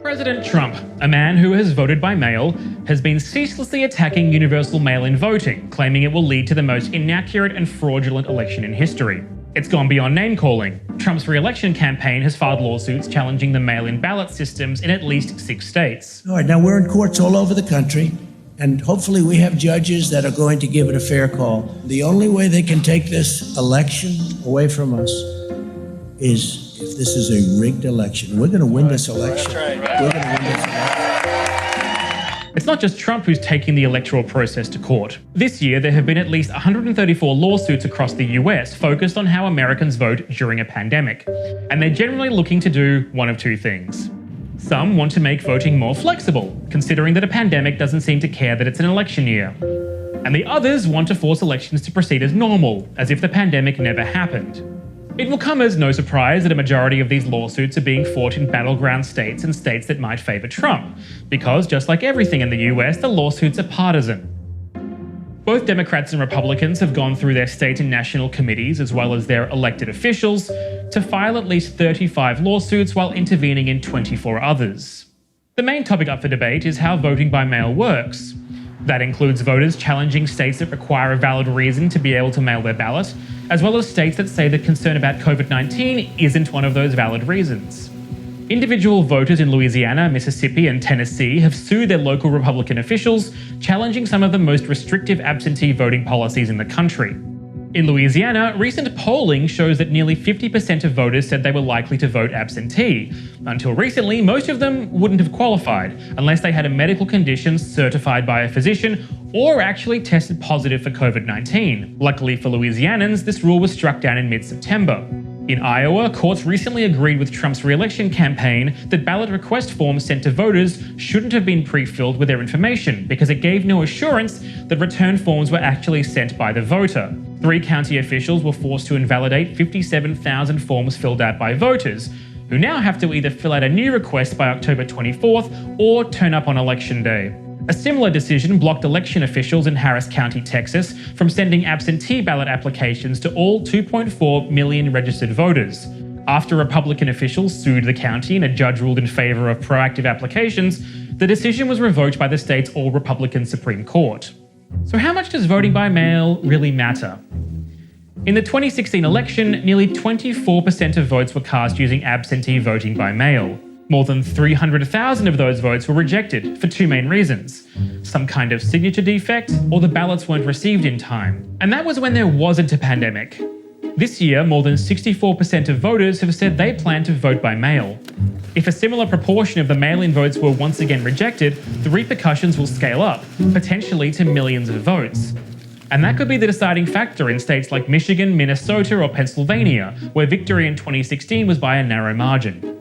President Trump, a man who has voted by mail, has been ceaselessly attacking universal mail-in voting, claiming it will lead to the most inaccurate and fraudulent election in history. It's gone beyond name-calling. Trump's re-election campaign has filed lawsuits challenging the mail-in ballot systems in at least 6 states. All right, now we're in courts all over the country, and hopefully we have judges that are going to give it a fair call. The only way they can take this election away from us is if this is a rigged election. We're going to win this election. That's right. We're going to win this election. It's not just Trump who's taking the electoral process to court. This year, there have been at least 134 lawsuits across the US focused on how Americans vote during a pandemic. And they're generally looking to do one of two things. Some want to make voting more flexible, considering that a pandemic doesn't seem to care that it's an election year. And the others want to force elections to proceed as normal, as if the pandemic never happened. It will come as no surprise that a majority of these lawsuits are being fought in battleground states and states that might favour Trump, because just like everything in the US, the lawsuits are partisan. Both Democrats and Republicans have gone through their state and national committees, as well as their elected officials, to file at least 35 lawsuits while intervening in 24 others. The main topic up for debate is how voting by mail works. That includes voters challenging states that require a valid reason to be able to mail their ballot, as well as states that say that concern about COVID-19 isn't one of those valid reasons. Individual voters in Louisiana, Mississippi, and Tennessee have sued their local Republican officials, challenging some of the most restrictive absentee voting policies in the country. In Louisiana, recent polling shows that nearly 50% of voters said they were likely to vote absentee. Until recently, most of them wouldn't have qualified, unless they had a medical condition certified by a physician or actually tested positive for COVID-19. Luckily for Louisianans, this rule was struck down in mid-September. In Iowa, courts recently agreed with Trump's re-election campaign that ballot request forms sent to voters shouldn't have been pre-filled with their information because it gave no assurance that return forms were actually sent by the voter. 3 county officials were forced to invalidate 57,000 forms filled out by voters, who now have to either fill out a new request by October 24th or turn up on election day. A similar decision blocked election officials in Harris County, Texas, from sending absentee ballot applications to all 2.4 million registered voters. After Republican officials sued the county and a judge ruled in favor of proactive applications, the decision was revoked by the state's all-Republican Supreme Court. So how much does voting by mail really matter? In the 2016 election, nearly 24% of votes were cast using absentee voting by mail. More than 300,000 of those votes were rejected for 2 main reasons: some kind of signature defect, or the ballots weren't received in time. And that was when there wasn't a pandemic. This year, more than 64% of voters have said they plan to vote by mail. If a similar proportion of the mail-in votes were once again rejected, the repercussions will scale up, potentially to millions of votes. And that could be the deciding factor in states like Michigan, Minnesota, or Pennsylvania, where victory in 2016 was by a narrow margin.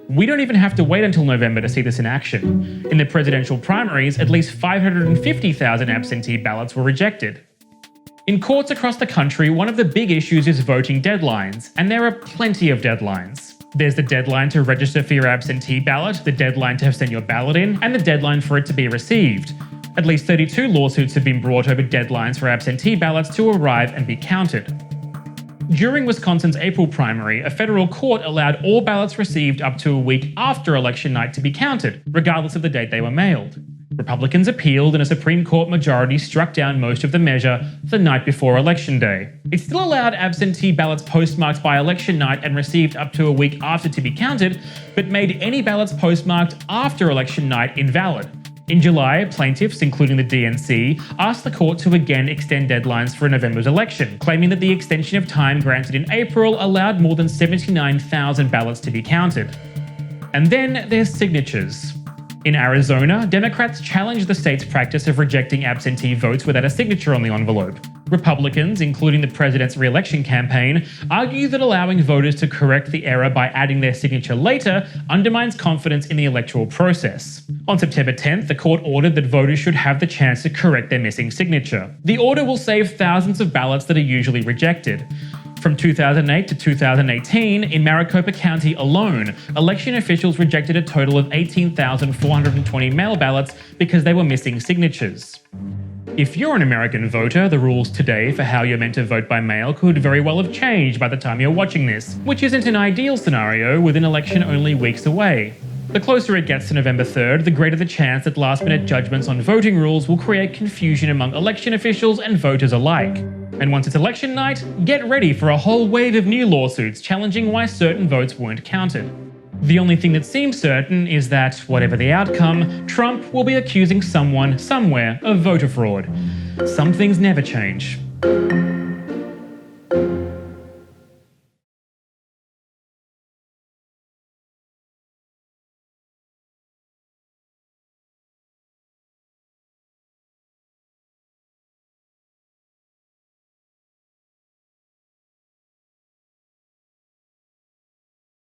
We don't even have to wait until November to see this in action. In the presidential primaries, at least 550,000 absentee ballots were rejected. In courts across the country, one of the big issues is voting deadlines, and there are plenty of deadlines. There's the deadline to register for your absentee ballot, the deadline to have sent your ballot in, and the deadline for it to be received. At least 32 lawsuits have been brought over deadlines for absentee ballots to arrive and be counted. During Wisconsin's April primary, a federal court allowed all ballots received up to a week after election night to be counted, regardless of the date they were mailed. Republicans appealed and a Supreme Court majority struck down most of the measure the night before Election Day. It still allowed absentee ballots postmarked by election night and received up to a week after to be counted, but made any ballots postmarked after election night invalid. In July, plaintiffs, including the DNC, asked the court to again extend deadlines for November's election, claiming that the extension of time granted in April allowed more than 79,000 ballots to be counted. And then there's signatures. In Arizona, Democrats challenged the state's practice of rejecting absentee votes without a signature on the envelope. Republicans, including the president's re-election campaign, argue that allowing voters to correct the error by adding their signature later undermines confidence in the electoral process. On September 10th, the court ordered that voters should have the chance to correct their missing signature. The order will save thousands of ballots that are usually rejected. From 2008 to 2018, in Maricopa County alone, election officials rejected a total of 18,420 mail ballots because they were missing signatures. If you're an American voter, the rules today for how you're meant to vote by mail could very well have changed by the time you're watching this, which isn't an ideal scenario with an election only weeks away. The closer it gets to November 3rd, the greater the chance that last-minute judgments on voting rules will create confusion among election officials and voters alike. And once it's election night, get ready for a whole wave of new lawsuits challenging why certain votes weren't counted. The only thing that seems certain is that, whatever the outcome, Trump will be accusing someone somewhere of voter fraud. Some things never change.